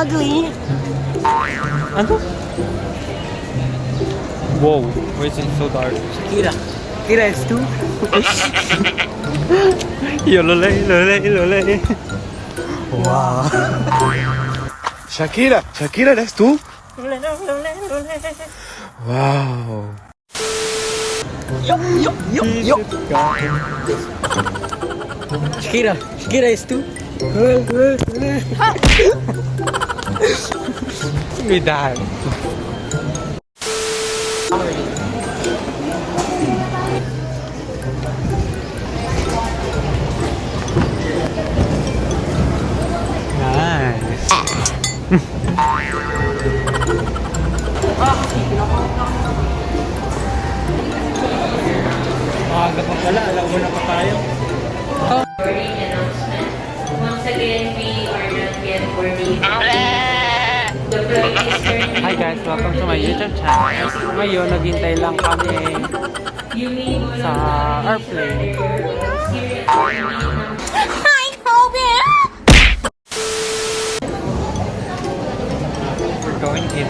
ugly. Ano? Wow, why is it so dark? Shakira. Shakira is too. Lole. Wow. Shakira, ¿eres tú? Wow. Yo. Shakira is too. Midaan. Nice. Maaga pa pala, alauna pa tayo. Boarding announcement. Once again, we are not yet boarding. The flight is turning. Hi guys, welcome to my YouTube channel. Ngayon, naghintay lang kami You may go sa airplane. Hi, Kobe! We're going in.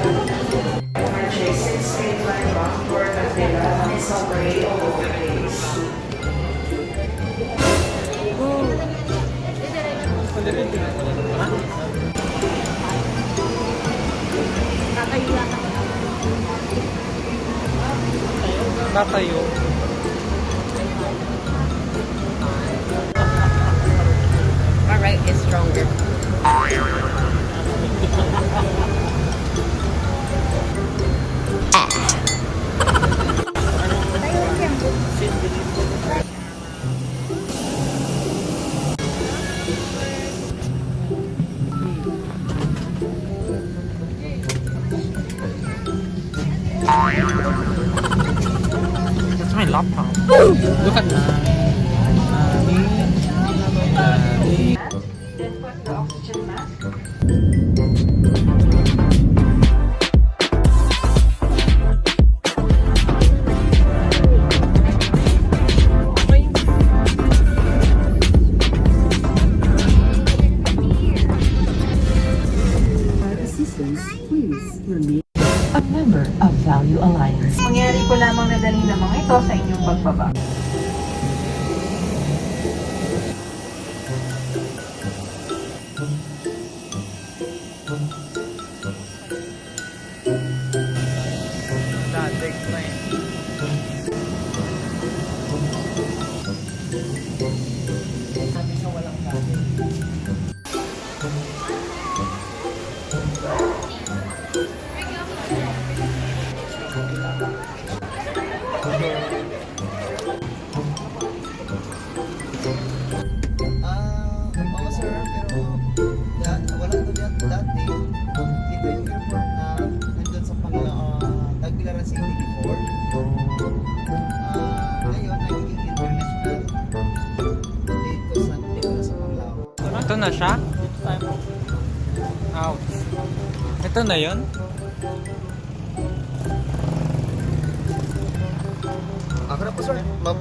Departure 631 Rockport, Manila is operate all over the place. Tatayo. My right is stronger. That's my laptop. Look at that. Then put the oxygen mask. A member of Value Alliance. Mangyari ko lamang na dali ng mga ito sa inyong pagbaba. That big plane. Oo sir, pero wala to diyan dati. Ito yung airport na nandun sa Tagbilaran City before. Ngayon, nagiging international dito na sa Panglao. Ito na siya? Ouch. Ito na yun? Ako na po sir, ma'am.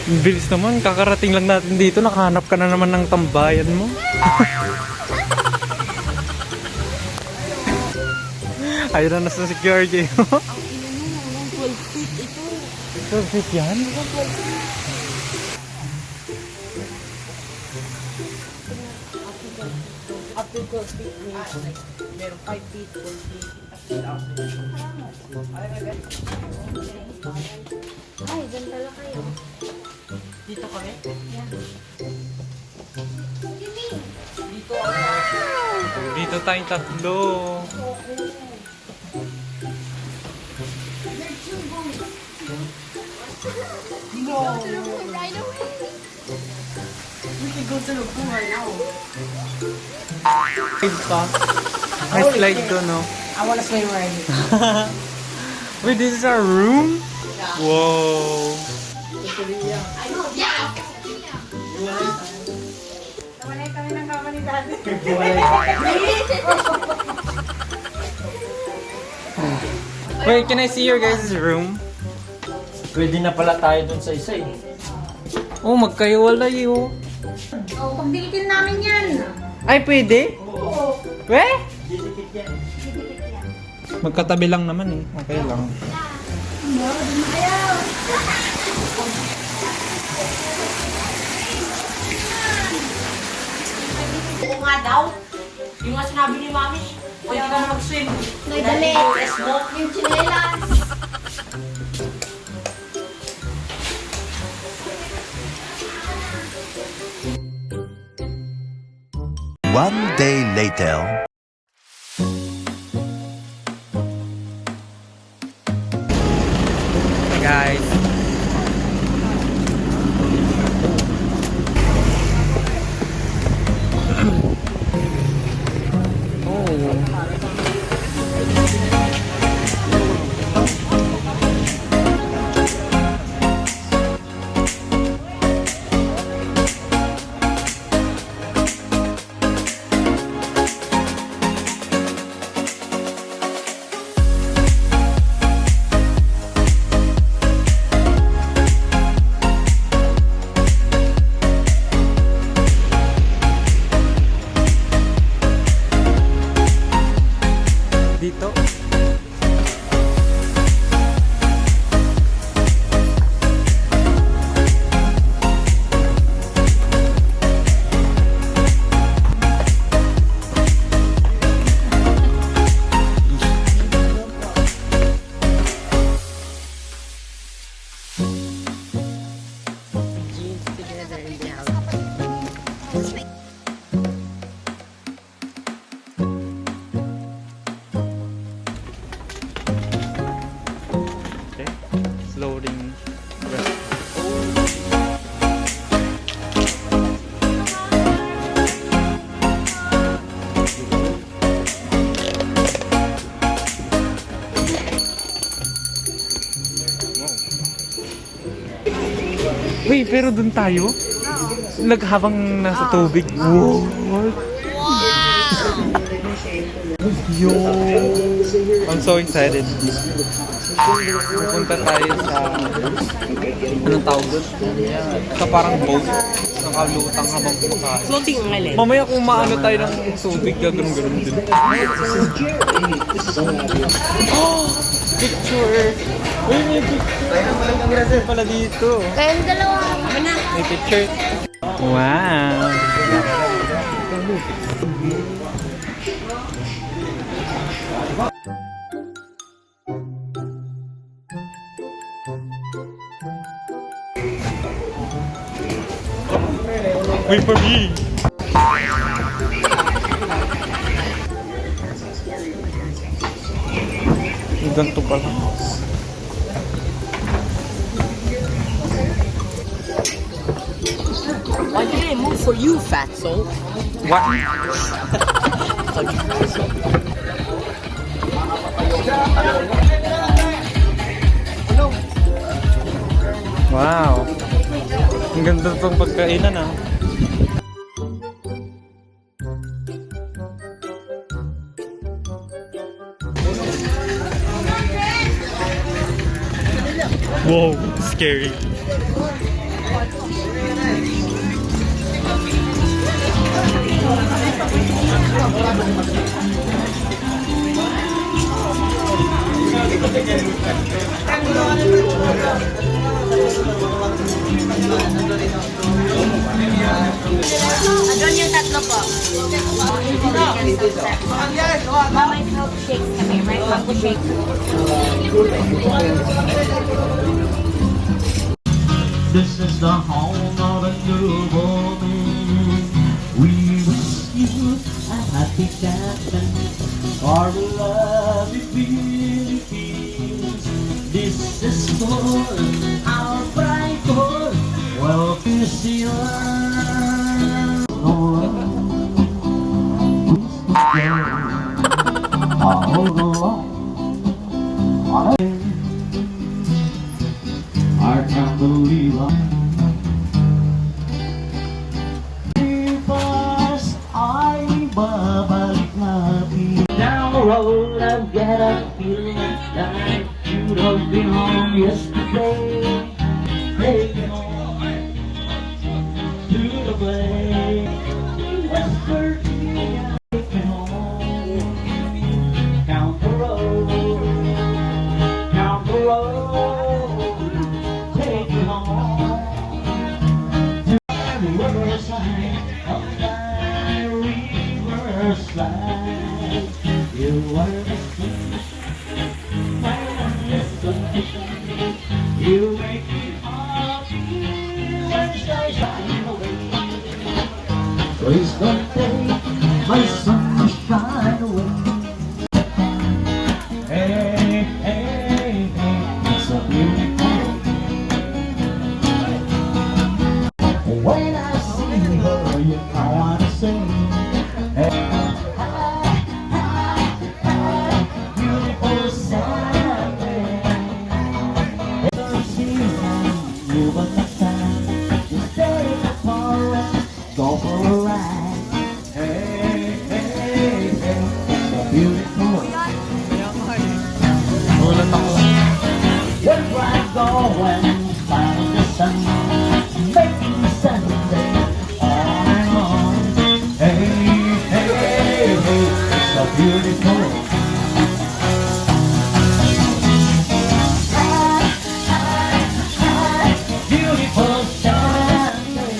Ang bilis naman, kakarating lang natin dito, nakahanap ka na naman ng tambayan mo. Ayun na nasa security mo. Ang ino mo, 12 feet ito. 12 feet yan? After 12 feet, meron 5 feet, 12 feet. Ay, dyan pala kayo. Dito kami? Dito tayong tatlo. No! We can go to the pool right now. Slide pa. May slide doon, no? I wanna swim already. Wait, this is our room? Whoa. Namalay kami ng kama ni Daddy. Wait, can I see your guys' room? Pwede na pala tayo dun sa isa eh. Oh, magkaiwalay oh. Oh, pagdikitin namin yan. Ay, pwede? Oo. Weh? Didikit yan. Magkatabi lang naman eh. Okay lang. Oo nga daw. Yung nga sinabi ni Mami, pwede ka na mag-swim. May damit. Yung chinelas. One day later. Hey guys. Dito. Okay. Loading. Wait, pero dun tayo? Habang nasa tubig. Wow! Yo! I'm so excited. Pupunta tayo sa... Anong tawag doon? Sa parang boat. Nakalutang habang kumakain. Floating ang island. Mamaya kung maano tayo ng tubig, gagano'n-gano'n din. Oh! Picture! Uy, may picture pala dito. Kayong dalawa. May picture. Wow! Wait for me! Ganito pala. Why did it move for you, fatso? What? Wow! Ang ganda itong pagkainan ah. Wow! Scary! Doon yung tatlo po. Mama, help shakes kami, right? Mango shake. This is the home of a newborn. We wish you a happy captain for the lovely Philippines. This is for our bright boy. Well, this is oh, I can't believe Fast ay babalik natin. Down the road I've got a feeling like you'd have been home yesterday. Taking on to the place West Virginia. Taking on, count the road, count the road. Taking on to the riverside of my riverside. You were the sun, my only sunshine. You make me happy when I shine away. Please don't take my sunshine away. Hey, hey, hey, it's a beautiful. When I see her, you know I wanna sing. Hey, beautiful Saturday. You but my time, just take a car and go for a ride. Hey, hey, hey, it's so beautiful. Ulan ako. Where I go and find the sun, making Sunday all on. Hey, hey, hey, it's so beautiful. Beautiful Sunday.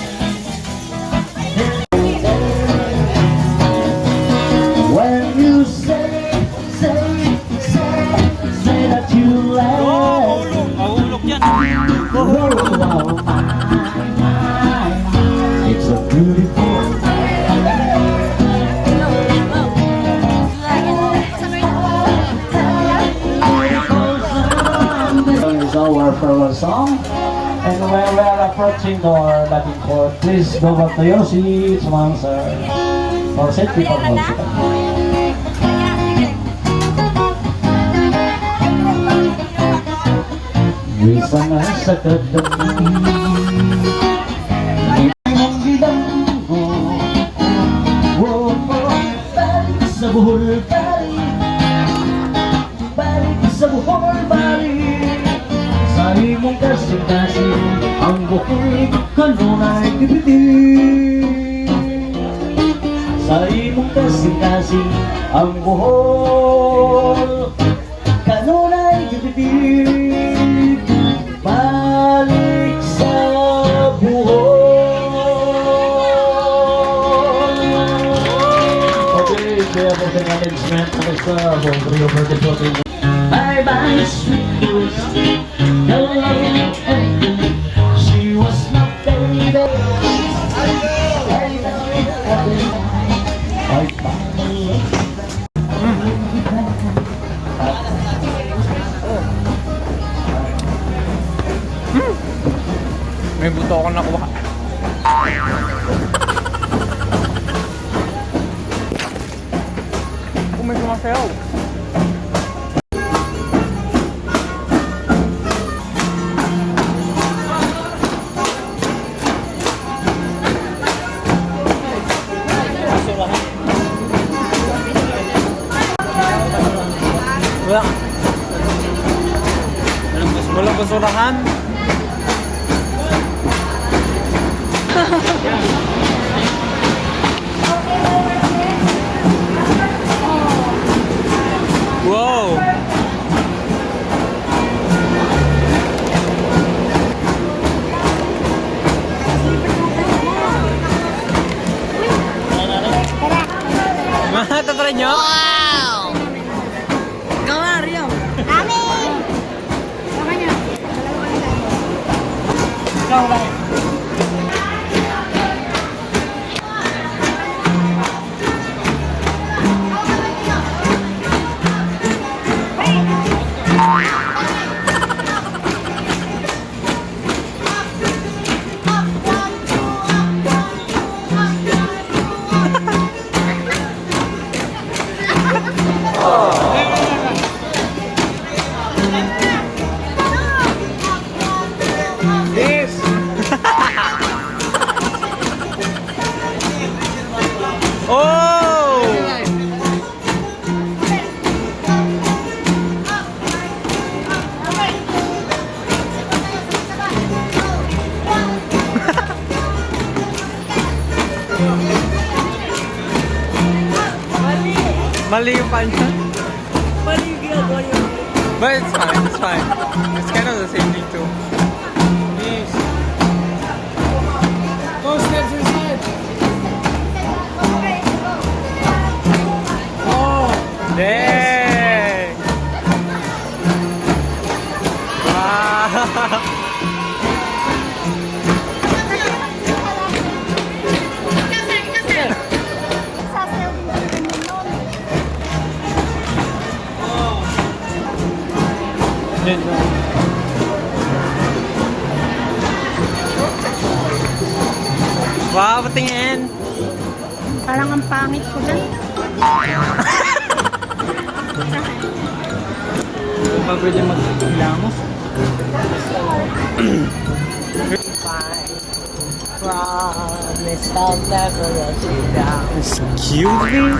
When you say that you love. Mahulog yan. Oh, it's a beautiful. Is our farewell song, and when we are approaching our Latin court, please go back to your seats, ma'am, sir, for safety purposes. Bisa na sa kadami ang bilanggo. Balik sa buhol, balik sa buhol, balik sa imong kasing-kasing ang buhol kanunay tipitin. Sa imong kasing-kasing ang buhol kanunay tipitin. Balik sa buhol. Okay, kaya po sa management ng isa kung Rio Verde po sa inyo. Bye bye sweet rose, hello Emily. She was my baby. May buto ako nakuha. Oh, may sumasayaw. Wala. Walang basurahan. Wow. Tara nyo? Wow! Gawa, Rio. Dami! Sama niya. Ikaw lang. This! Oh! Mali yung kanya. Mali yung ginagawa niyo. But it's fine, it's fine. It's kind of the same thing too. Yes. Go steps inside. Oh. Dang! Wow! Wow, patingin! Parang ang pangit ko dyan. Pa pwede mag-hilamos? Promise I'll never let you down. Excuse me?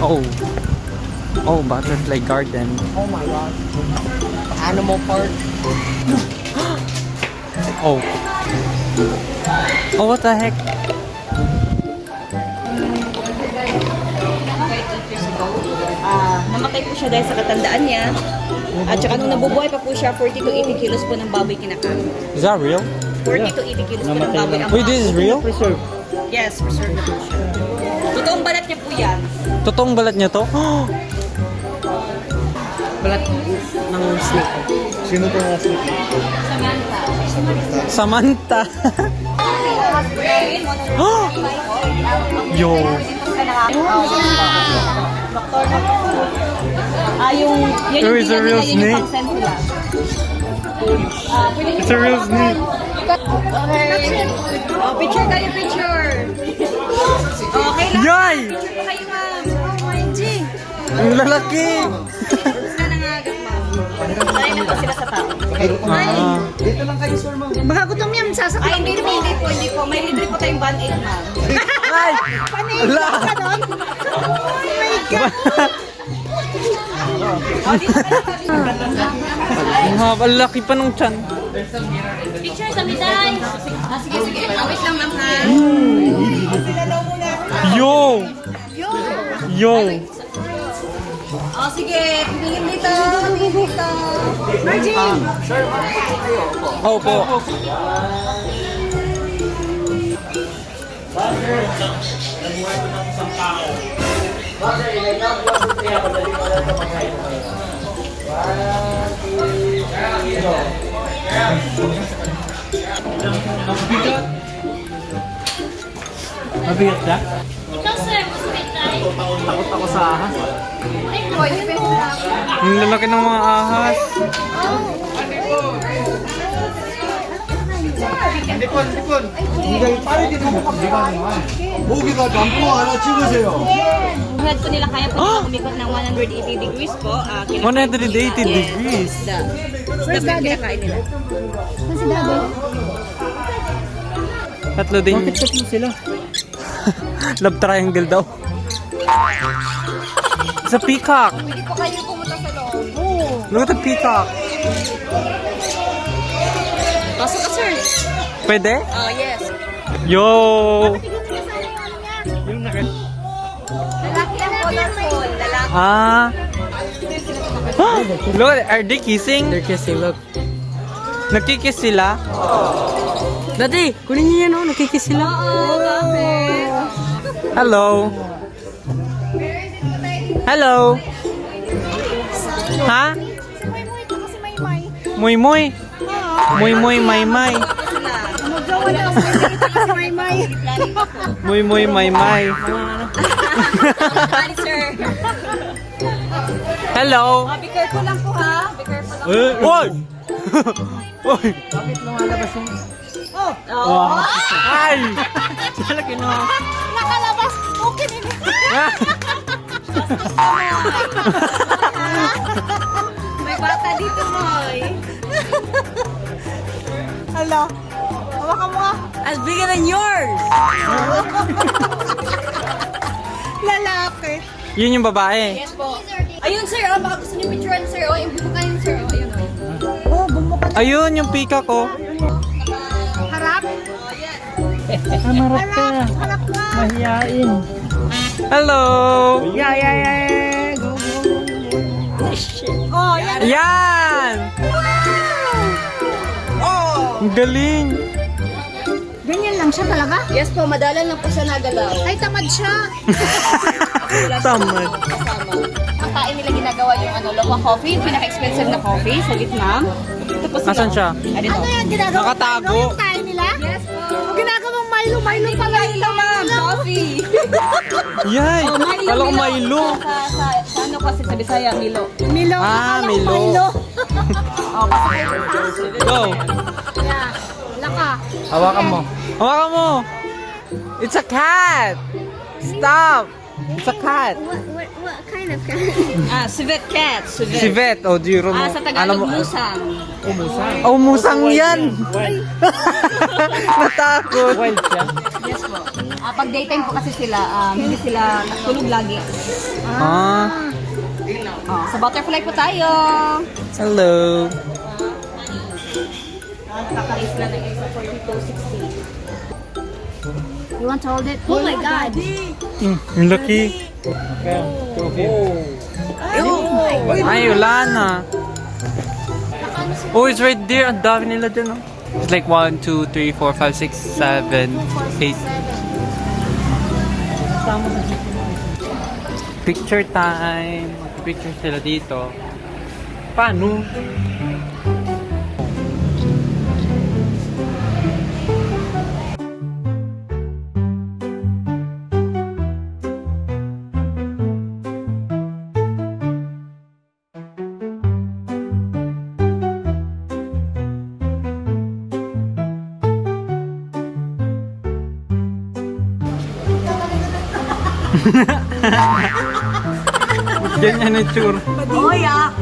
Oh. Oh, butterfly garden. Oh my God. Animal park. Oh. Oh, what the heck? Namatay po siya dahil sa katandaan niya. At saka nung nabubuhay pa po siya, 40 to 80 kilos po ng baboy kinakain. Is that real? 40 to 80 kilos po ng baboy. Ang Wait, this is real? Yes, preserved na po siya. Totoong balat niya po yan. Totoong balat niya to? Balat ng snake. Sino to nga si? Samantha. Yo. Doktor na po. Yung There is a real snake. It's a real snake. Okay. Oh, picture tayo, picture. Okay lang. Yay! Picture po kayo, ma'am. OMG. Ang lalaki! Sila nangagat, ma'am. Sanay na po sila sa tao. Ah. Dito lang kayo, sir, ma'am. Baka gutom yan, sasakay. Ay, hindi po. May libre po tayong band-aid, ma'am. Ay! Wala! Oh my God! Ang laki pa nung tiyan. Picture sa miday. Sige. Awit lang, ma'am, ha? Yo! Yo! Sige. Tingin dito. Virgin! Oh, po. Mabigat ka? Ikaw, sir, mas may tayo. Takot ako sa ahas. Ay, pwede pa. Ang lalaki ng mga ahas. 핸드폰. 빨리 좀 목이 가 담고 하나 찍으세요. Yung head po nila kaya po nila umikot ng 180 degrees po. 180 degrees. Where's that? Kinakain nila. Tatlo din. Bakit tatlo sila? Love triangle daw. Sa peacock. Pwede po kayo pumunta sa loob. Look at the peacock. Pasok ka, sir. Pwede? Yes. Yo! Lalaki ang colorful. Lalaki. Ah. Look, are they kissing? They're kissing, look. Nagkikiss sila? Daddy, kunin niyo yan, oh. Nagkikiss sila. Hello. Hello. Ha? Muy muy. Muy muy may may. Muy muy may may. Hi, sir. Hello. Be careful lang po, ha? Be careful lang. Oy! Oy! Oh. Ay! Laki no. Nakalabas. Okay, nini. May bata dito, Moy. Hello. Hawakan mo nga. As bigger than yours. Lalaki. Yun yung babae. Yes po. Ayun, sir. Oh, baka gusto niyo picturean, sir. Oh, yung buka yun, sir. Oh, ayun. Oh. Oh, bumuka. Ayun yung pika ko. Harap. Amarap ka. Harap ka. Mahiyain. Hello! Yeah. Go. Oh, yan. Yan! Oh. Ang galing! Ganyan lang siya talaga? Yes po, madalan lang po siya nagalaw. Ay, tamad siya. Tamad. Kasama. Ang kain nila ginagawa yung local coffee, yung pinaka-expensive na coffee sa Vietnam. Ito po sila. Asan siya? Ah, dito. Ano yan ginagawa? Nakatago. Milo yung kain nila? Yes po. O ginagawang Milo pala nila. Ma'am, coffee. Yay! Oh, Milo, Kala ko Milo. Sa ano kasi sa Bisaya, Milo. Milo. Ah, akala ko Milo. Oh, kasi Go! Yeah. Laka. Hawakan mo. Hawakan mo! It's a cat! Stop! It's a cat! What kind of cat? civet cat. Si Vet, o Jiro mo. Sa Tagalog, musang. Oh, musang yan! Natakot! Wild siya. Yes po. Pag daytime po kasi sila, hindi sila natulog lagi. Ah, Sa butterfly po tayo. hello! Kakalis lang ng extra 42.60. You want to hold it? Oh my God. Ang laki! Ay, wala na. Oh, it's right there. Ang dami nila dyan, oh. It's like 1, 2, 3, 4, 5, 6, 7, 8. Picture time. Picture sila dito. Paano? Ganyan ang tsura. Oh, yeah.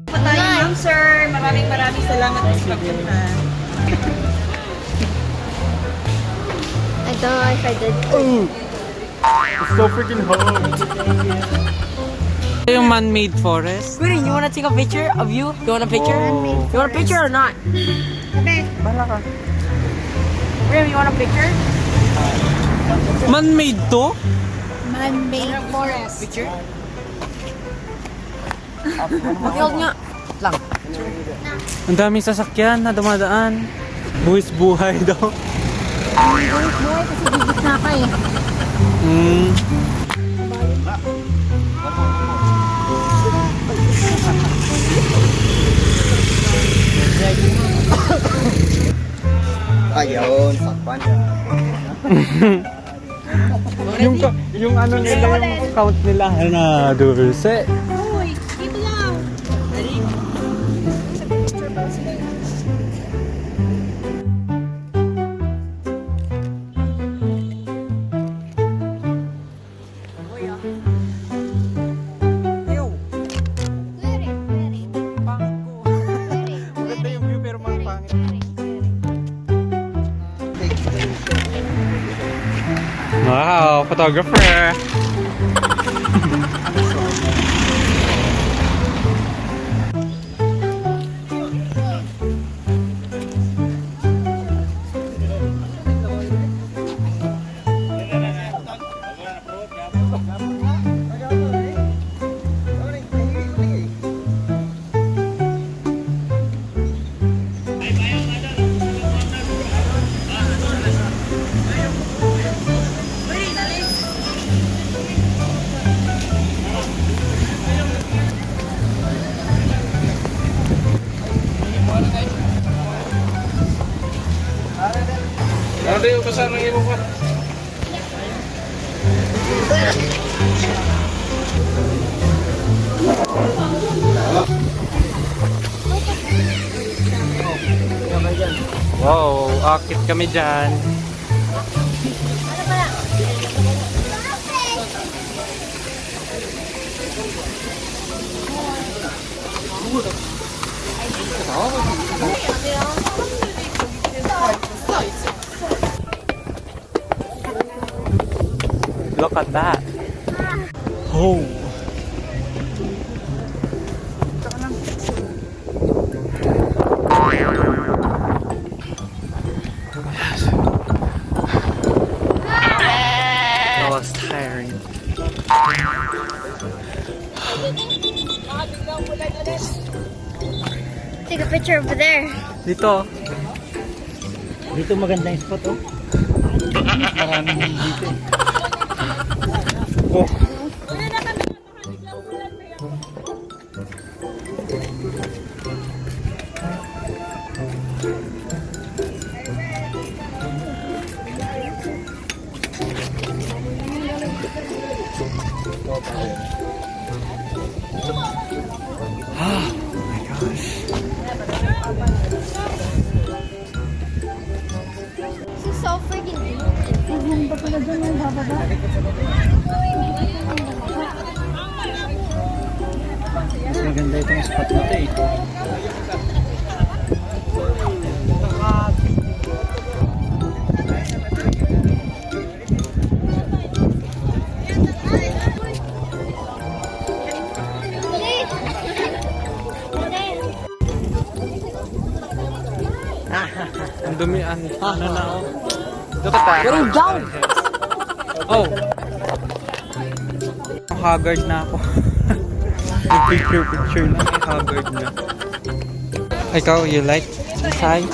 Ma'am, sir. Maraming salamat sa pagpunta. I don't know if I did. It's so freaking hot. Yung man-made forest. Queen, you wanna take a picture of you? You want a picture? You want a picture or not? Bala ka. Rim, you want a picture? Man-made to? Man-made forest. Picture? Makihold nga. Ang daming sasakyan na dumadaan. Buwis buhay daw. Buhay kasi bibit na ka eh. Ayun, sakpan. yung ano nila, yung count nila. Ano, dulce. Uy, dito lang. Maganda yung view pero mga pangit. Wow, photographer. Wow, akit kami dyan. Look at that. Oh. That was tiring. Take a picture over there. Dito. Dito maganda yung spot, oh. Maraming dito. Oh. This is so freaking deep. Mas maganda itong spot na ito, eh. Ang dumi, ano na oh. Look at that. Getting down! Oh! Haggard na ako. Yung picture lang, may haggard na. Ikaw, you like this high? I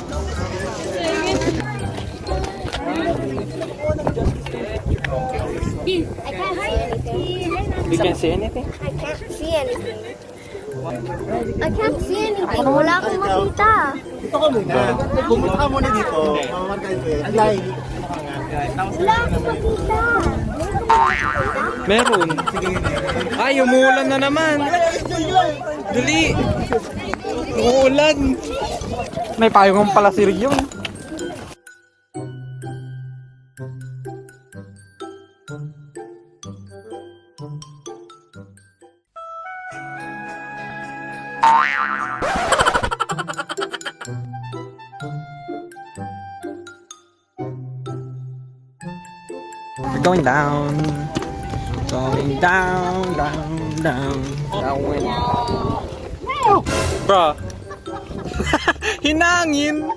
can't see anything. You can see anything? I can't see anything. I can't see anything. Wala akong makita. Ito ka muna. Pumunta ka muna dito. Mamamarkahin ko yan. Alay. Wala akong makita. Meron. Ay, umuulan na naman. Dali. Umuulan. May payong pala si Ryong. We're going down. Going down, down, down. Going. Bro. Hinangin.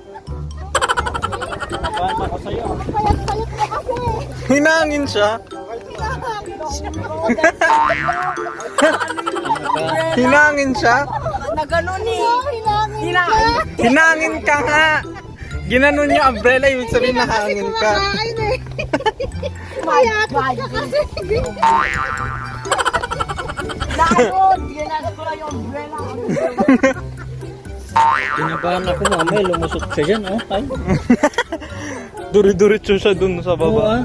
Hinangin siya. Hinangin siya. Hinangin ka nga. Ginanon yung umbrella, ibig sabihin nahangin ka. Kinabahan ako, mamay, lumusot ka dyan, oh. Ay. Duri-duritso siya dun sa Oo, baba. ah.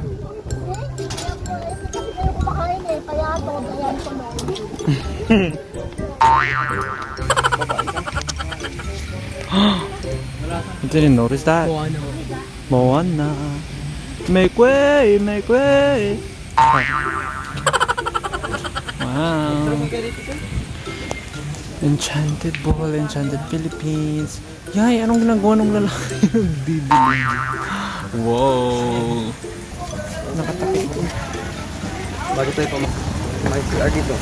I didn't notice that. Moana. Make way, make way. Wow. Enchanted Ball, Enchanted Philippines. Yay, anong ginagawa ng lalaki? Nagdidilig. Wow. Nakatakit ko. Bago tayo pa may CR dito.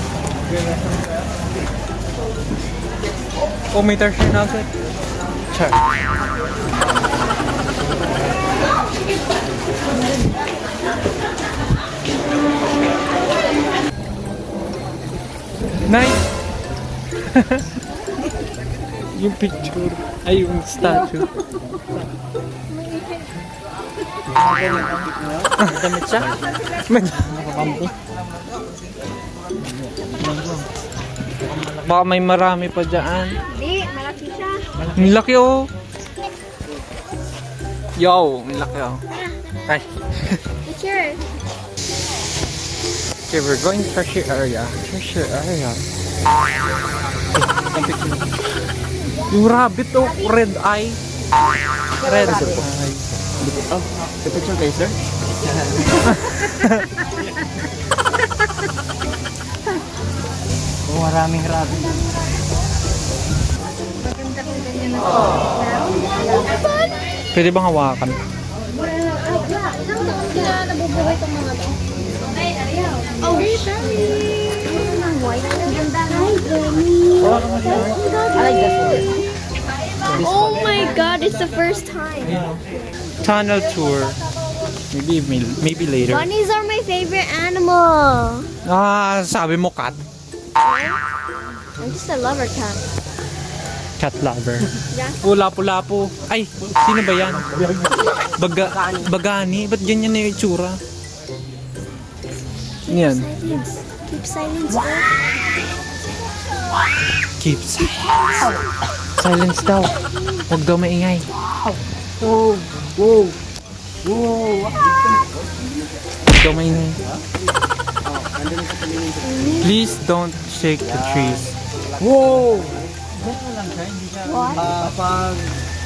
Oh, may tertiary na agad. Char. Nice! Yung picture, ay yung statue. Damit siya. Nakakampi. Baka may marami pa dyan. Hindi, malaki siya. Ang laki oh! Yo, ang laki oh. Hi. It's yours. Okay, we're going treasure area. Treasure area. Yung rabbit oh, red eye. Red eye. Oh, picture kayo, sir? Oh, maraming rabbit. Pwede bang hawakan? Ilang taon kaya nabubuhay itong mga to? Oh, white. Ganda. Oh my god, it's the first time. Tunnel tour. Maybe later. Bunnies are my favorite animal. Ah, sabi mo cat. I'm just a lover cat. Cat lover. Yeah. Oh, lapu-lapu. Ay, sino ba yan? Bagani. Ba't ganyan na yung itsura? Yan. Silence. Keep silence. Keep silence. Silence daw. Huwag daw maingay. Wow! Wow! Wow! Huwag daw maingay. Please don't shake the trees. Wow! Pag,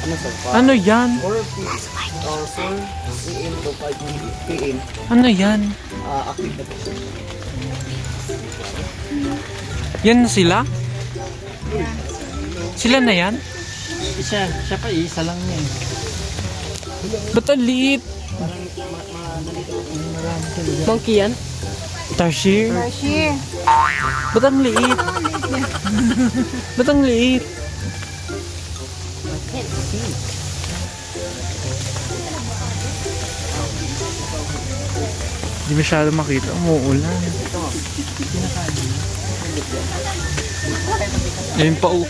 ano sir? Pag Ano yan? 4 AM to 5 PM, Ano yan? active na po. Yan na sila? Sila na yan? Siya pa, isa lang niya. Ba't ang liit? Monkey yan? Tarsier? Ba't ang liit? Ba't ang liit? Hindi masyado makita. Umuulan. Ayun pa oh.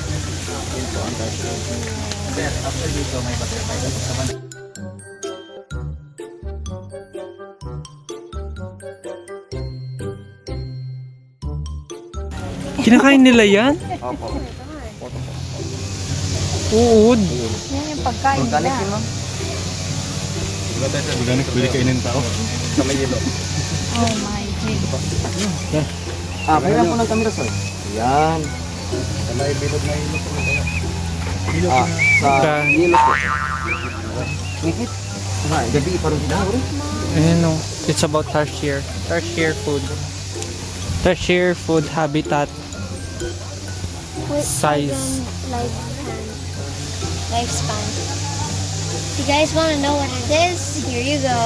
Kinakain nila yan? Uod. Organic yun, ma'am? Organic, pwede kainin tao. Sa may yelo. Oh my god. Kaya po ng camera, sir. Yan. Sa may bilog na yelo po. Sa yelo po. Ngikit. Gabi, parang ginahuri. Ayan o. It's about tarsier. Tarsier food. Tarsier food habitat. Size. Lifespan. If you guys want to know what it is, here you go.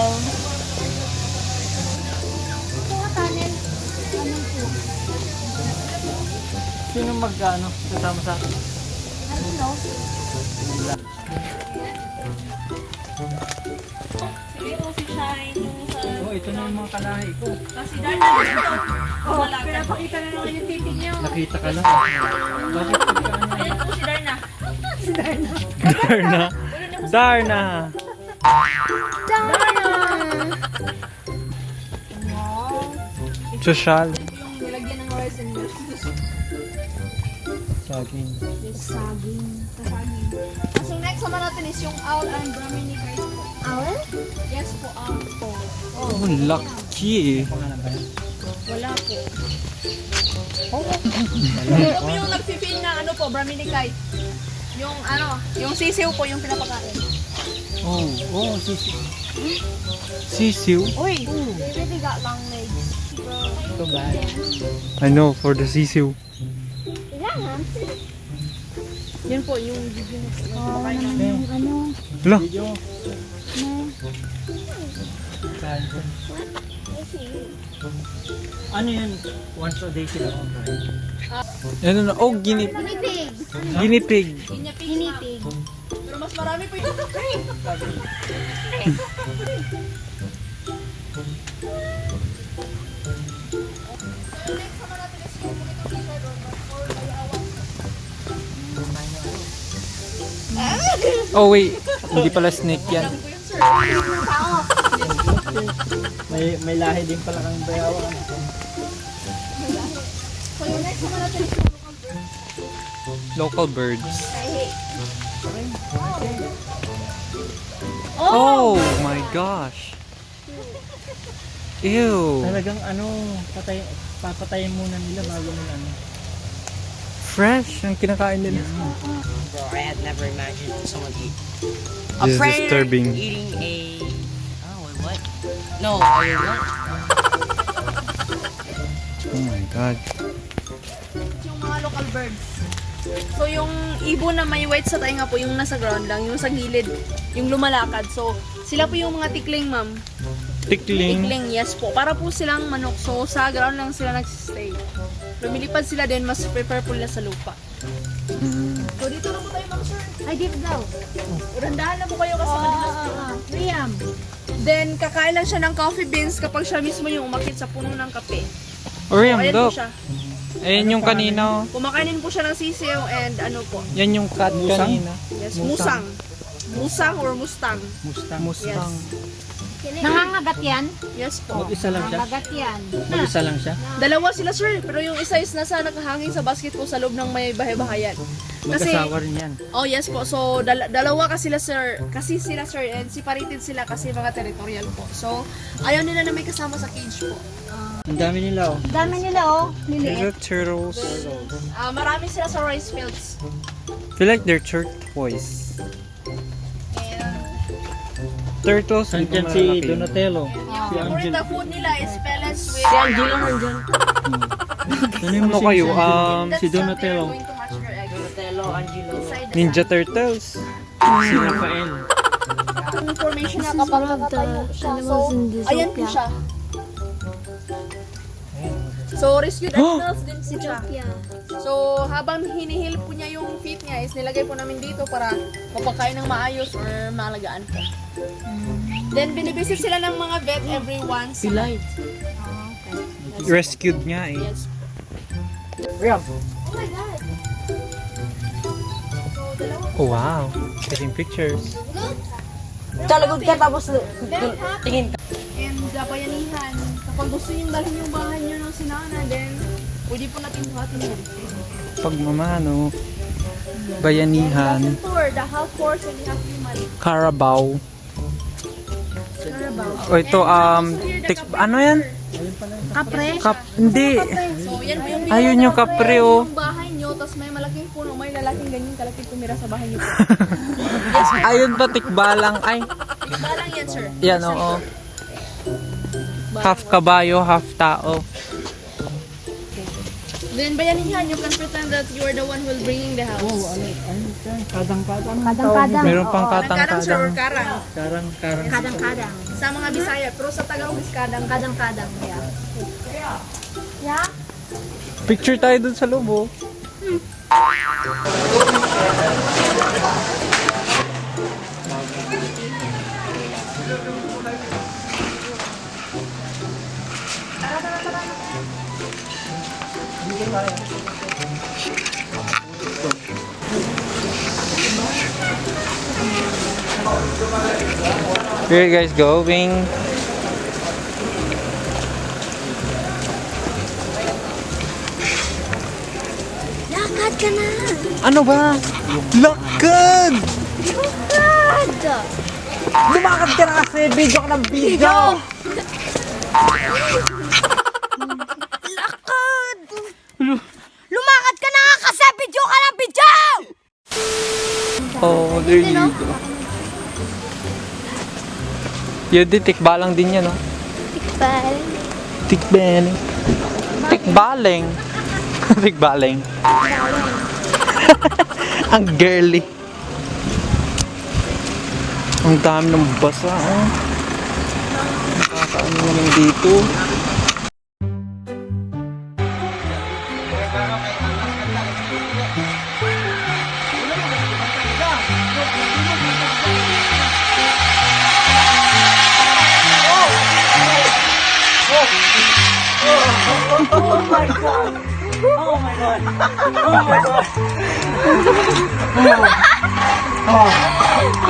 Sino mag-ano? Kasama sa akin? Oh, ito na yung mga kalahi ko. Pinapakita na naman yung titi niyo. Nakita ka lang. Bakit pagkaano? Ayan po si Darna. Darna. Darna. Social. Nilagyan ng resin. Saging. Saging. So next naman natin is yung owl and Brahmini guys po. Owl? Yes po, owl po. Oh, lucky. Wala po. Yung nag-feel na ano po, Brahmini kite. Yung ano, yung sisiw po yung pinapakain. Oh, sisiw. Sisiw? Uy, they really got long legs. So bad. I know, for the sisiw. Yeah. Yan po yung video na po. Oh, naman yung ano. Hala. Ano yun? Once a day sila. Ano na? Oh, guinea Guinea pig. Guinea pig. Guinea pig. Pero mas marami po yung Oh, wait. Hindi pala snake yan. May lahi din pala kang bayawa. So yung next naman natin is Local birds. Oh! Oh my gosh. Ew. Talagang papatayin muna nila bago nila Fresh ang kinakain nila. Bro, I had never imagined someone eat. This is disturbing. Eating a... Oh, wait, what? No, what? Oh my god. Yung mga local birds. So yung ibon na may white sa tainga po, yung nasa ground lang, yung sa gilid, yung lumalakad. So sila po yung mga tikling, ma'am. Tikling. Tikling, yes po. Para po silang manok. So sa ground lang sila nagsistay. Lumilipad sila din, mas prefer po nila sa lupa. So dito na po tayo, ma'am, sir. Ay, dito daw. Urandahan na po kayo kasi madalas po. Riam. Then kakain lang siya ng coffee beans kapag siya mismo yung umakit sa puno ng kape. Oriam, Ayan look. po siya. Ayan yung kanina. Kumakainin po siya ng sisiw and ano po. Yan yung cat kanina. Yes, musang. Musang or mustang. Mustang. Nangangagat yan? Yes po. Mag-isa lang siya? Nangangagat yan. Mag-isa lang siya? Dalawa sila, sir, pero yung isa is nasa nakahanging sa basket po sa loob ng may bahay-bahayan. Kasi Mag-asawa rin yan. oh yes po. So dalawa kasi sila sir and separated sila kasi mga territorial po. So ayaw nila na may kasama sa cage po. Ang dami nila oh. Dami nila oh. These are turtles. Marami sila sa rice fields. Feel like they're turquoise. And Turtles. Nandiyan si Donatello. Si yung Angel. the food nila is pellets with Ano kayo? That's si how Donatello. they're going to match their eggs. Donatello, Angelo. Inside the Ninja sand. Turtles. Si Rafael. Ang information niya kapag nakatayo siya. So, ayan po siya. So, rescued animals din po siya. So, habang hinihil po niya yung feet niya, is nilagay po namin dito para mapakain ng maayos or malagaan po. Then, binibisit sila ng mga vet every once. Pilay. Rescued nga eh. Yes. Riam. Oh my God! So, dalawa. Oh, wow. Taking pictures. Talagod ka tapos tingin ka. And bayanihan, kapag gusto nyo dalhin yung bahay nyo ng sinana, then pwede po natin buhatin yun. Pagmamano. Bayanihan. Second tour, the half horse and the half human. Carabao. Carabao. O ito, ano yan? Kapre. Hindi. So, yan po yung Ayun yung kapre, oh. yung bahay nyo, tapos may malaking puno, may lalaking ganyan kalaki tumira sa bahay nyo. Ayun pa, tikbalang. Ay, Iba lang yan, sir. yan, oo. Half kabayo, half tao. Then, bayanihan, you can pretend that you are the one who will bringing the house. Kadang-kadang. Kadang-kadang. Meron pang Kadang-kadang, sir, or katang-kadang. karang. Karang. Kadang-kadang. Sa mga Bisaya, pero sa Tagalog is kadang. Kadang-kadang. Yeah. Picture tayo dun sa loob, oh. Where are you guys going? Lakad ka na. Ano ba? Lakad! Lakad! Lumakad ka na kasi! Video ka ng video! Lakad! Lumakad ka na nga kasi video ka ng video! Oh, there you go. Yun din, tikbalang din yan, no? Tikbalang. Tikbaling. Tikbaling. Tikbaling. Ang girly. Ang dami ng basa, oh. Nakakaano naman dito.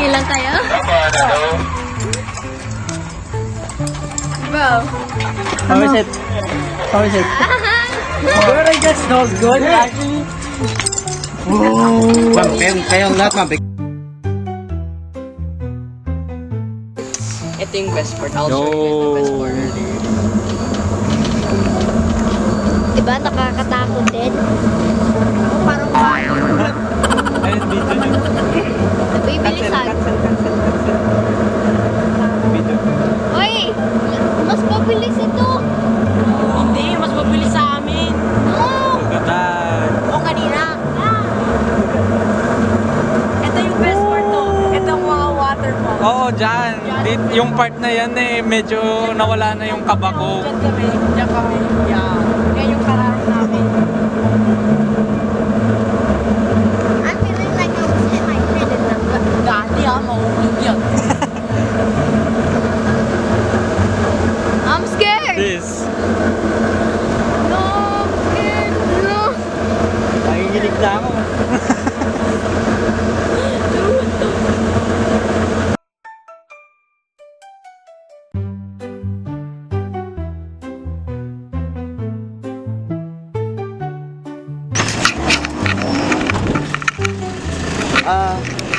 Ilan tayo? Bro. How is it? How is it? Where I just so good actually. Kayong lahat, ma'am. ito yung best part. I'll show you the best part earlier. Diba nakakatakot din? Parang Ayun, dito nyo. nabibilisan. Dito. Uy! Mas mabilis ito! Hindi, mas mabilis sa amin. No! Gatan. O kanina? Ito yung best part to. Ito yung mga waterfall. Oo, dyan. Yung part na yan eh, medyo nawala na yung kaba ko. Diyan kami. Yeah. Yan yung kararo namin. I'm feeling like I was hit my head in the Dati mahulog yan. I'm scared! This. No! I'm scared! No! Nanginginig na ako.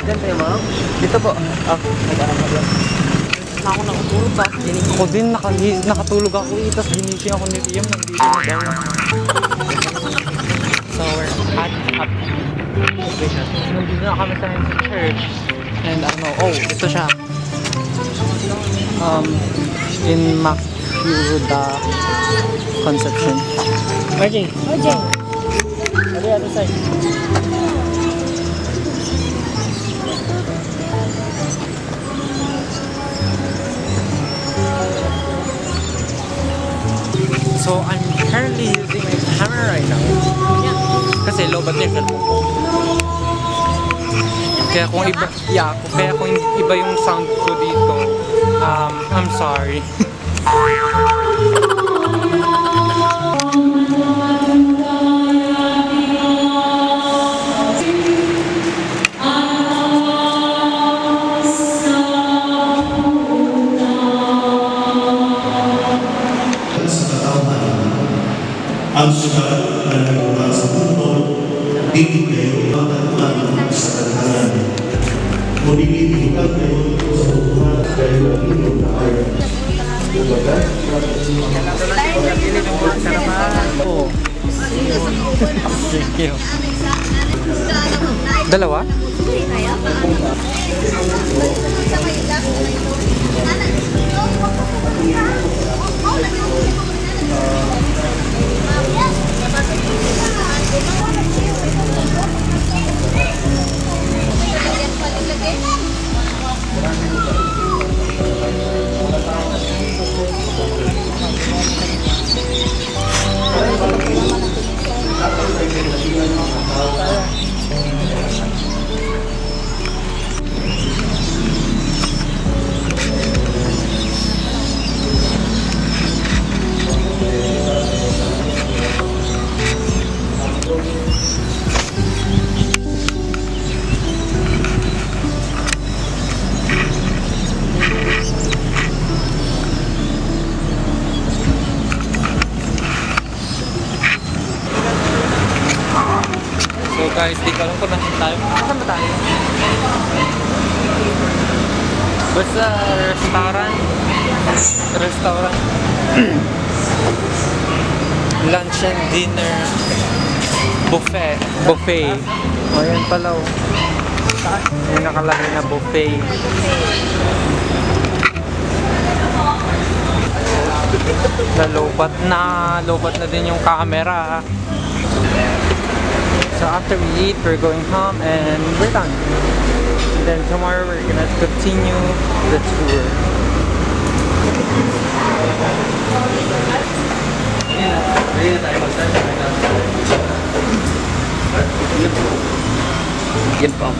Diyan tayo, ma'am. Dito po. Ako nakatulog ba? Ako din, nakatulog ako eh. Tapos ginising ako ni Liam, nandito na daw. So we're at nandito na kami sa church. And ano, oh, ito siya. Immaculada Conception. RJ. Ano yan, side? So I'm currently using my camera right now. Kasi low bat yung cellphone ko. Kaya kung iba yung sound ko dito, I'm sorry. Ang sugal na nagmula sa mundo, hindi kayo matatuan sa tadhanan. Ngunit hintag kayo sa buwan kayo ang inyong lahat. Oo. Thank you. Dalawa? So guys, di ko alam kung nasin tayo. Saan ba tayo? Basta restaurant. Lunch and dinner. Buffet. O yan pala oh. Yung nakalagay na buffet. Lobat na din yung camera. So after we eat, we're going home and we're done. And then tomorrow we're gonna continue the tour. Yan po.